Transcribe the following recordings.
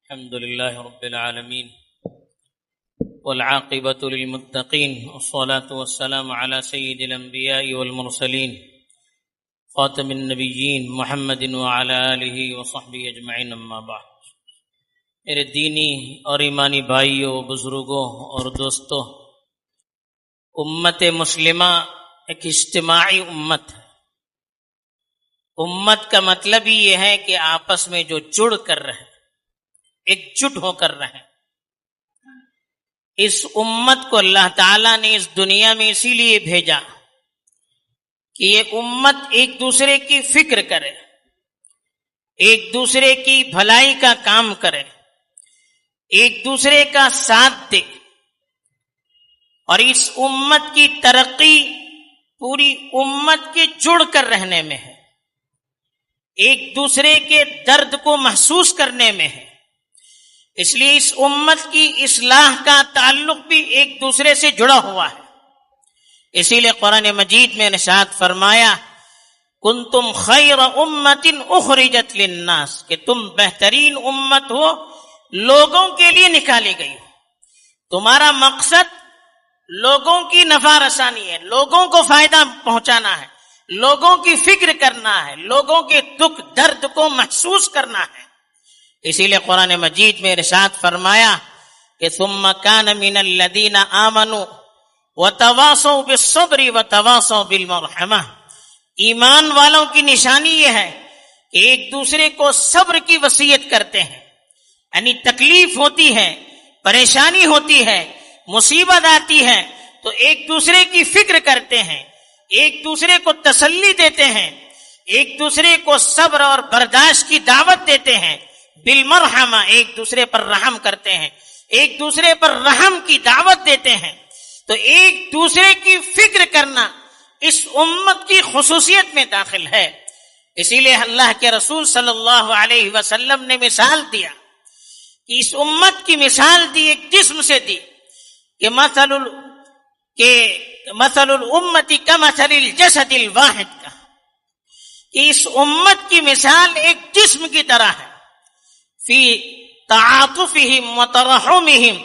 الحمد لله رب العالمين والعاقبة للمتقين والصلاة والسلام على سيد الأنبياء والمرسلين خاتم النبيين محمد وعلى آله وصحبه أجمعين اما بعد۔ میرے دینی اور ایمانی بھائیوں، بزرگوں اور دوستوں، امت مسلمہ ایک اجتماعی امت ہے۔ امت کا مطلب ہی یہ ہے کہ آپس میں جو جڑ کر رہے، ایک جٹ ہو کر رہے۔ اس امت کو اللہ تعالیٰ نے اس دنیا میں اسی لیے بھیجا کہ یہ امت ایک دوسرے کی فکر کرے، ایک دوسرے کی بھلائی کا کام کرے، ایک دوسرے کا ساتھ دے، اور اس امت کی ترقی پوری امت کے جڑ کر رہنے میں ہے، ایک دوسرے کے درد کو محسوس کرنے میں ہے۔ اس لیے اس امت کی اصلاح کا تعلق بھی ایک دوسرے سے جڑا ہوا ہے۔ اسی لیے قرآن مجید میں ارشاد فرمایا کنتم خیر امت اخرجت للناس، کہ تم بہترین امت ہو، لوگوں کے لیے نکالی گئی ہو۔ تمہارا مقصد لوگوں کی نفع رسانی ہے، لوگوں کو فائدہ پہنچانا ہے، لوگوں کی فکر کرنا ہے، لوگوں کے دکھ درد کو محسوس کرنا ہے۔ اسی لیے قرآن مجید میں ارشاد فرمایا کہ ثم کان من الذین آمنوا وتواصوا بالصبر وتواصوا بالمرحمہ، ایمان والوں کی نشانی یہ ہے کہ ایک دوسرے کو صبر کی وصیت کرتے ہیں، یعنی تکلیف ہوتی ہے، پریشانی ہوتی ہے، مصیبت آتی ہے تو ایک دوسرے کی فکر کرتے ہیں، ایک دوسرے کو تسلی دیتے ہیں، ایک دوسرے کو صبر اور برداشت کی دعوت دیتے ہیں، بالمرحمہ ایک دوسرے پر رحم کرتے ہیں، ایک دوسرے پر رحم کی دعوت دیتے ہیں۔ تو ایک دوسرے کی فکر کرنا اس امت کی خصوصیت میں داخل ہے۔ اسی لیے اللہ کے رسول صلی اللہ علیہ وسلم نے مثال دیا کہ اس امت کی مثال دی ایک جسم سے دی کہ مثل الامت کمثل الجسد الواحد کا، کہ اس امت کی مثال ایک جسم کی طرح ہے، فی تعاطفہم وترحمہم،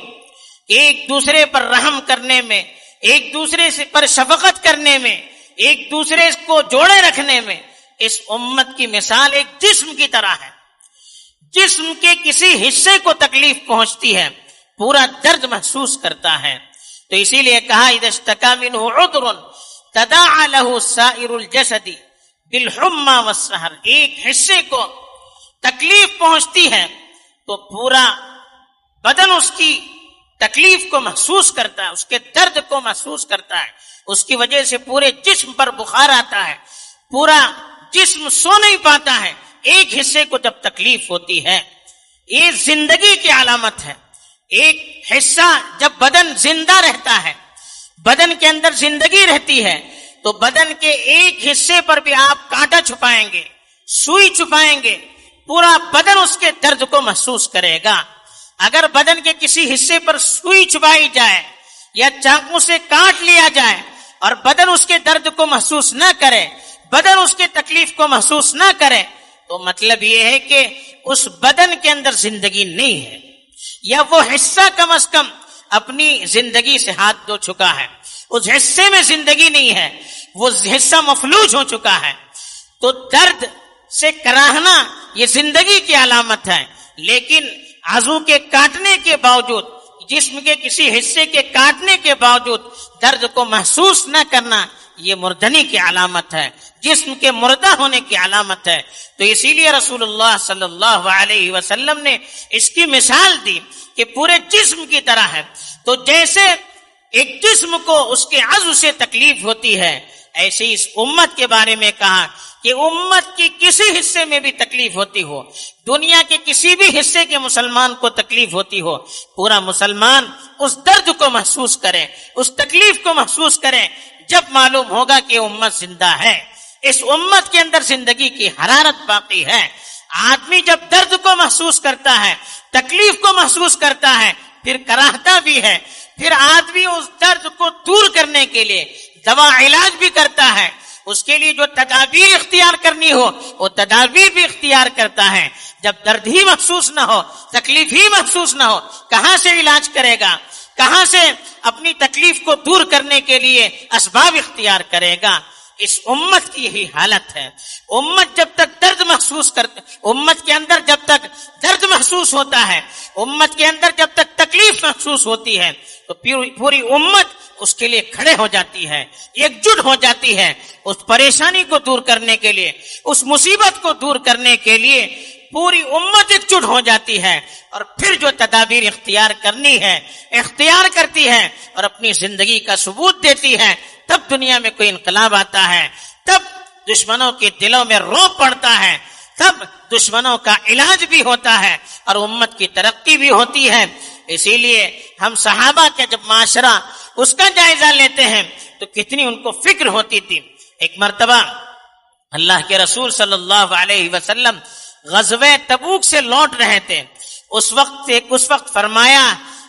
ایک دوسرے پر رحم کرنے میں، ایک دوسرے پر شفقت کرنے میں، ایک دوسرے کو جوڑے رکھنے میں، اس امت کی مثال ایک جسم کی طرح ہے۔ جسم کے کسی حصے کو تکلیف پہنچتی ہے، پورا درد محسوس کرتا ہے، تو اسی لیے کہا اذا اشتکا منہ عضر تداعی لہ سائر الجسد بالحمى والسہر، ایک حصے کو تکلیف پہنچتی ہے تو پورا بدن اس کی تکلیف کو محسوس کرتا ہے، اس کے درد کو محسوس کرتا ہے، اس کی وجہ سے پورے جسم پر بخار آتا ہے، پورا جسم سو نہیں پاتا ہے ایک حصے کو جب تکلیف ہوتی ہے۔ یہ زندگی کی علامت ہے۔ ایک حصہ جب بدن زندہ رہتا ہے، بدن کے اندر زندگی رہتی ہے، تو بدن کے ایک حصے پر بھی آپ کانٹا چھپائیں گے، سوئی چھپائیں گے، پورا بدن اس کے درد کو محسوس کرے گا۔ اگر بدن کے کسی حصے پر سوئی چھپائی جائے یا چاقو سے کاٹ لیا جائے اور بدن اس کے درد کو محسوس نہ کرے، بدن اس کے تکلیف کو محسوس نہ کرے، تو مطلب یہ ہے کہ اس بدن کے اندر زندگی نہیں ہے، یا وہ حصہ کم از کم اپنی زندگی سے ہاتھ دھو چکا ہے، اس حصے میں زندگی نہیں ہے، وہ حصہ مفلوج ہو چکا ہے۔ تو درد سے کراہنا یہ زندگی کی علامت ہے، لیکن عضو کے کاٹنے کے باوجود، جسم کے کسی حصے کے کاٹنے کے باوجود درد کو محسوس نہ کرنا، یہ مردنی کی علامت ہے، جسم کے مردہ ہونے کی علامت ہے۔ تو اسی لیے رسول اللہ صلی اللہ علیہ وسلم نے اس کی مثال دی کہ پورے جسم کی طرح ہے۔ تو جیسے ایک جسم کو اس کے عضو سے تکلیف ہوتی ہے، ایسے اس امت کے بارے میں کہا کہ امت کی کسی حصے میں بھی تکلیف ہوتی ہو، دنیا کے کسی بھی حصے کے مسلمان کو تکلیف ہوتی ہو، پورا مسلمان اس درد کو محسوس کرے، اس تکلیف کو محسوس کرے، جب معلوم ہوگا کہ امت زندہ ہے، اس امت کے اندر زندگی کی حرارت باقی ہے۔ آدمی جب درد کو محسوس کرتا ہے، تکلیف کو محسوس کرتا ہے، پھر کراہتا بھی ہے، پھر آدمی اس درد کو دور کرنے کے لیے دوا علاج بھی کرتا ہے، اس کے لیے جو تدابیر اختیار کرنی ہو وہ تدابیر بھی اختیار کرتا ہے۔ جب درد ہی محسوس نہ ہو، تکلیف ہی محسوس نہ ہو، کہاں سے علاج کرے گا؟ کہاں سے اپنی تکلیف کو دور کرنے کے لیے اسباب اختیار کرے گا؟ اس امت کی یہی حالت ہے. امت جب تک درد محسوس کرتے، امت کے اندر جب تک درد محسوس ہوتا ہے، امت کے اندر جب تک تکلیف محسوس ہوتی ہے، تو پوری امت اس کے لیے کھڑے ہو جاتی ہے، ایک جٹ ہو جاتی ہے اس پریشانی کو دور کرنے کے لیے، اس مصیبت کو دور کرنے کے لیے پوری امت ایک جٹ ہو جاتی ہے، اور پھر جو تدابیر اختیار کرنی ہے اختیار کرتی ہے اور اپنی زندگی کا ثبوت دیتی ہے. تب دنیا میں کوئی انقلاب آتا ہے، تب دشمنوں کے دلوں میں رعب پڑتا ہے، تب دشمنوں کا علاج بھی ہوتا ہے اور امت کی ترقی بھی ہوتی ہے. اسی لیے ہم صحابہ کا جب معاشرہ اس کا جائزہ لیتے ہیں تو کتنی ان کو فکر ہوتی تھی. ایک مرتبہ اللہ کے رسول صلی اللہ علیہ وسلم غزوہ تبوک سے لوٹ رہے تھے. اس وقت فرمایا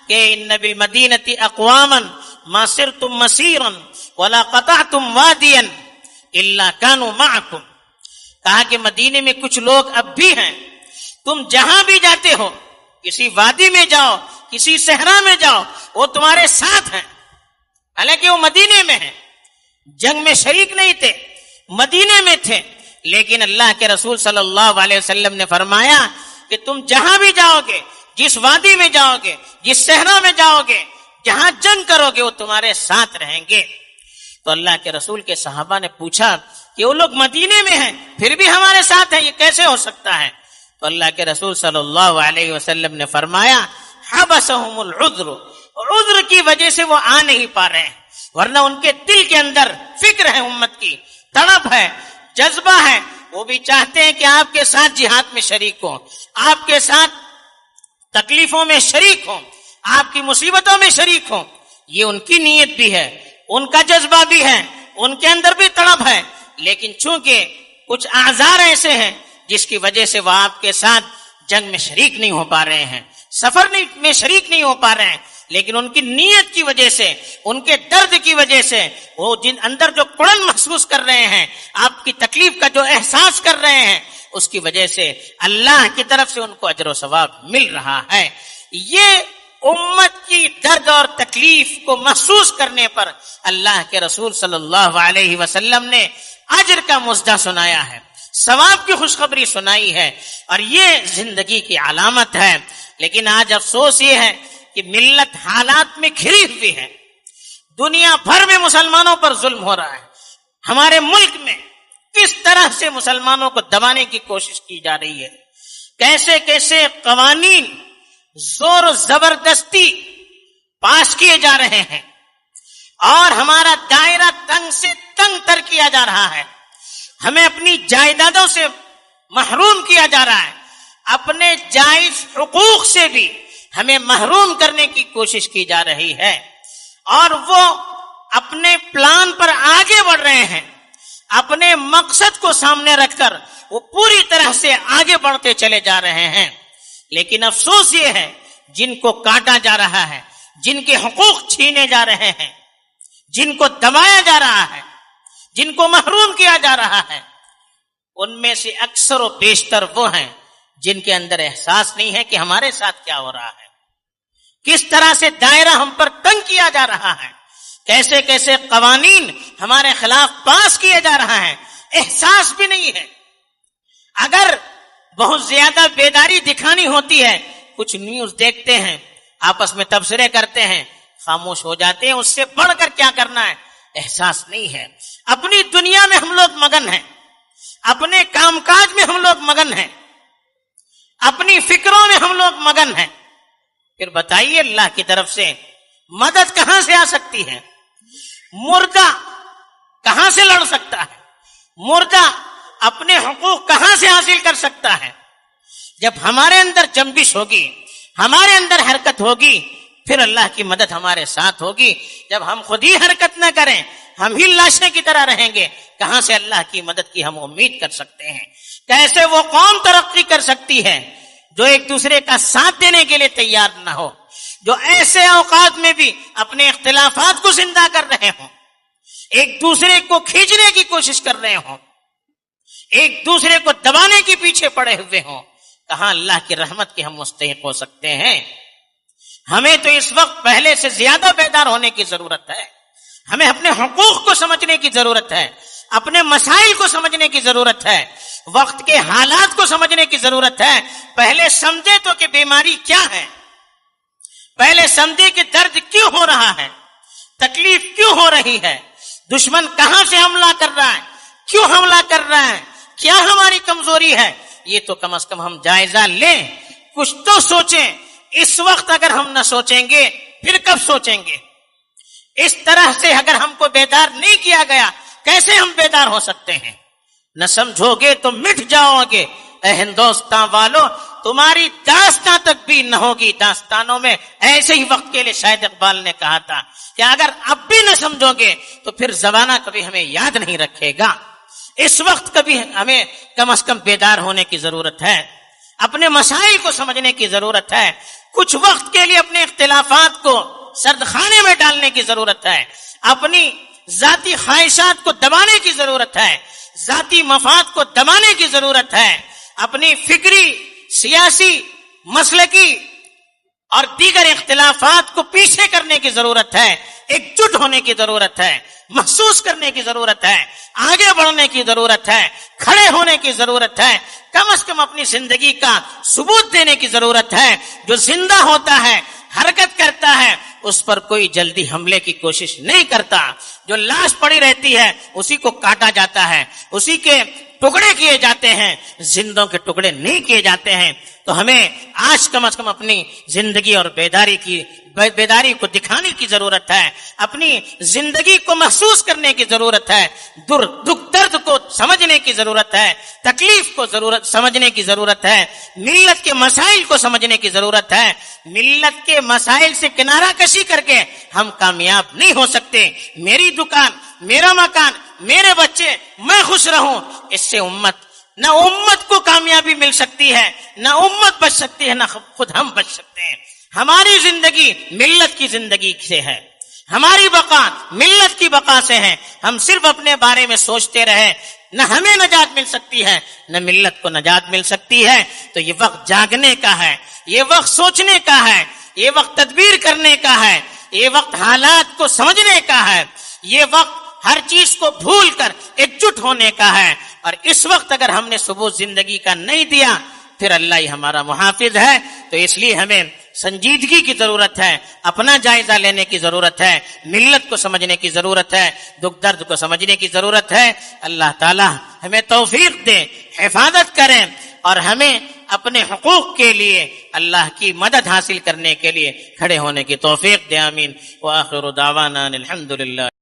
کہ ان بالمدینۃ اقواما ما سرتم مسیرا ولا قطعتم وادیا الا كانوا معكم. کہا کہ مدینے میں کچھ لوگ اب بھی ہیں، تم جہاں بھی جاتے ہو، کسی وادی میں جاؤ، کسی صحرا میں جاؤ، وہ تمہارے ساتھ ہیں. حالانکہ وہ مدینے میں ہیں، جنگ میں شریک نہیں تھے، مدینے میں تھے، لیکن اللہ کے رسول صلی اللہ علیہ وسلم نے فرمایا کہ تم جہاں بھی جاؤ گے، جس وادی میں جاؤ گے، جس صحرا میں جاؤ گے، جہاں جنگ کرو گے، وہ تمہارے ساتھ رہیں گے. تو اللہ کے رسول کے صحابہ نے پوچھا کہ وہ لوگ مدینے میں ہیں پھر بھی ہمارے ساتھ ہیں، یہ کیسے ہو سکتا ہے؟ تو اللہ کے رسول صلی اللہ علیہ وسلم نے فرمایا حبسہم العذر، عذر کی وجہ سے وہ آ نہیں پا رہے ہیں، ورنہ ان کے دل کے اندر فکر ہے، امت کی تڑپ ہے، جذبہ ہے، وہ بھی چاہتے ہیں کہ آپ کے ساتھ جہاد میں شریک ہوں، آپ کے ساتھ تکلیفوں میں شریک ہوں، آپ کی مصیبتوں میں شریک ہوں. یہ ان کی نیت بھی ہے، ان کا جذبہ بھی ہے، ان کے اندر بھی تڑپ ہے، لیکن چونکہ کچھ اعذار ایسے ہیں جس کی وجہ سے وہ آپ کے ساتھ جنگ میں شریک نہیں ہو پا رہے ہیں، سفر میں شریک نہیں ہو پا رہے ہیں، لیکن ان کی نیت کی وجہ سے، ان کے درد کی وجہ سے، وہ جن اندر جو کڑن محسوس کر رہے ہیں، آپ کی تکلیف کا جو احساس کر رہے ہیں، اس کی وجہ سے اللہ کی طرف سے ان کو اجر و ثواب مل رہا ہے. یہ امت کی درد اور تکلیف کو محسوس کرنے پر اللہ کے رسول صلی اللہ علیہ وسلم نے اجر کا مژدہ سنایا ہے، ثواب کی خوشخبری سنائی ہے، اور یہ زندگی کی علامت ہے. لیکن آج افسوس یہ ہے کہ ملت حالات میں گھری ہوئی ہے، دنیا بھر میں مسلمانوں پر ظلم ہو رہا ہے. ہمارے ملک میں کس طرح سے مسلمانوں کو دبانے کی کوشش کی جا رہی ہے، کیسے کیسے قوانین زور و زبردستی پاس کیے جا رہے ہیں، اور ہمارا دائرہ تنگ سے تنگ تر کیا جا رہا ہے، ہمیں اپنی جائیدادوں سے محروم کیا جا رہا ہے، اپنے جائز حقوق سے بھی ہمیں محروم کرنے کی کوشش کی جا رہی ہے، اور وہ اپنے پلان پر آگے بڑھ رہے ہیں، اپنے مقصد کو سامنے رکھ کر وہ پوری طرح سے آگے بڑھتے چلے جا رہے ہیں. لیکن افسوس یہ ہے جن کو کاٹا جا رہا ہے، جن کے حقوق چھینے جا رہے ہیں، جن کو دبایا جا رہا ہے، جن کو محروم کیا جا رہا ہے، ان میں سے اکثر و بیشتر وہ ہیں جن کے اندر احساس نہیں ہے کہ ہمارے ساتھ کیا ہو رہا ہے، کس طرح سے دائرہ ہم پر تنگ کیا جا رہا ہے، کیسے کیسے قوانین ہمارے خلاف پاس کیے جا رہا ہے، احساس بھی نہیں ہے. اگر بہت زیادہ بیداری دکھانی ہوتی ہے، کچھ نیوز دیکھتے ہیں، آپس میں تبصرے کرتے ہیں، خاموش ہو جاتے ہیں. اس سے بڑھ کر کیا کرنا ہے، احساس نہیں ہے. اپنی دنیا میں ہم لوگ مگن ہیں، اپنے کام کاج میں ہم لوگ مگن ہیں، اپنی فکروں میں ہم لوگ مگن ہیں. پھر بتائیے اللہ کی طرف سے مدد کہاں سے آ سکتی ہے؟ مردہ کہاں سے لڑ سکتا ہے؟ مردہ اپنے حقوق کہاں سے حاصل کر سکتا ہے؟ جب ہمارے اندر جنبش ہوگی، ہمارے اندر حرکت ہوگی، پھر اللہ کی مدد ہمارے ساتھ ہوگی. جب ہم خود ہی حرکت نہ کریں، ہم ہی لاشیں کی طرح رہیں گے، کہاں سے اللہ کی مدد کی ہم امید کر سکتے ہیں؟ کیسے وہ قوم ترقی کر سکتی ہے جو ایک دوسرے کا ساتھ دینے کے لیے تیار نہ ہو، جو ایسے اوقات میں بھی اپنے اختلافات کو زندہ کر رہے ہوں، ایک دوسرے کو کھینچنے کی کوشش کر رہے ہوں، ایک دوسرے کو دبانے کے پیچھے پڑے ہوئے ہوں؟ کہاں اللہ کی رحمت کے ہم مستحق ہو سکتے ہیں؟ ہمیں تو اس وقت پہلے سے زیادہ بیدار ہونے کی ضرورت ہے. ہمیں اپنے حقوق کو سمجھنے کی ضرورت ہے، اپنے مسائل کو سمجھنے کی ضرورت ہے، وقت کے حالات کو سمجھنے کی ضرورت ہے. پہلے سمجھے تو کہ بیماری کیا ہے، پہلے سمجھے کہ درد کیوں ہو رہا ہے، تکلیف کیوں ہو رہی ہے، دشمن کہاں سے حملہ کر رہا ہے، کیوں حملہ کر رہا ہے، کیا ہماری کمزوری ہے. یہ تو کم از کم ہم جائزہ لیں، کچھ تو سوچیں. اس وقت اگر ہم نہ سوچیں گے پھر کب سوچیں گے؟ اس طرح سے اگر ہم کو بیدار نہیں کیا گیا کیسے ہم بیدار ہو سکتے ہیں؟ نہ سمجھو گے تو مٹ جاؤ گے. اے ہندوستان والو، تمہاری داستان تک بھی نہ ہوگی. داستانوں میں ایسے ہی وقت کے لیے شاید اقبال نے کہا تھا کہ اگر اب بھی نہ سمجھو گے تو پھر زمانہ کبھی ہمیں یاد نہیں رکھے گا. اس وقت کبھی ہمیں کم از کم بیدار ہونے کی ضرورت ہے، اپنے مسائل کو سمجھنے کی ضرورت ہے. کچھ وقت کے لیے اپنے اختلافات کو سرد خانے میں ڈالنے کی ضرورت ہے، اپنی ذاتی خواہشات کو دبانے کی ضرورت ہے، ذاتی مفاد کو دبانے کی ضرورت ہے، اپنی فکری، سیاسی، مسلکی اور دیگر اختلافات کو پیچھے کرنے کی ضرورت ہے، ایک جٹ ہونے کی ضرورت ہے، محسوس کرنے کی ضرورت ہے، آگے بڑھنے کی ضرورت ہے، کھڑے ہونے کی ضرورت ہے. کم از کم اپنی زندگی کا ثبوت دینے کی ضرورت ہے. جو زندہ ہوتا ہے، حرکت کرتا ہے، اس پر کوئی جلدی حملے کی کوشش نہیں کرتا. جو لاش پڑی رہتی ہے اسی کو کاٹا جاتا ہے، اسی کے ٹکڑے کیے جاتے ہیں، زندوں کے ٹکڑے نہیں کیے جاتے ہیں. تو ہمیں آج کم از کم اپنی زندگی اور بیداری کو دکھانے کی ضرورت ہے، اپنی زندگی کو محسوس کرنے کی ضرورت ہے، دکھ درد کو سمجھنے کی ضرورت ہے، تکلیف کو سمجھنے کی ضرورت ہے، ملت کے مسائل کو سمجھنے کی ضرورت ہے. ملت کے مسائل سے کنارہ کشی کر کے ہم کامیاب نہیں ہو سکتے. میری دکان، میرا مکان، میرے بچے، میں خوش رہوں، اس سے نہ امت کو کامیابی مل سکتی ہے، نہ امت بچ سکتی ہے، نہ خود ہم بچ سکتے ہیں. ہماری زندگی ملت کی زندگی سے ہے، ہماری بقا ملت کی بقا سے ہے. ہم صرف اپنے بارے میں سوچتے رہے، نہ ہمیں نجات مل سکتی ہے نہ ملت کو نجات مل سکتی ہے. تو یہ وقت جاگنے کا ہے، یہ وقت سوچنے کا ہے، یہ وقت تدبیر کرنے کا ہے، یہ وقت حالات کو سمجھنے کا ہے، یہ وقت ہر چیز کو بھول کر ایک جٹ ہونے کا ہے. اور اس وقت اگر ہم نے ثبوت زندگی کا نہیں دیا پھر اللہ ہی ہمارا محافظ ہے. تو اس لیے ہمیں سنجیدگی کی ضرورت ہے، اپنا جائزہ لینے کی ضرورت ہے، ملت کو سمجھنے کی ضرورت ہے، دکھ درد کو سمجھنے کی ضرورت ہے. اللہ تعالی ہمیں توفیق دے، حفاظت کریں اور ہمیں اپنے حقوق کے لیے اللہ کی مدد حاصل کرنے کے لیے کھڑے ہونے کی توفیق دے. آمین. وآخر دعوانا الحمدللہ.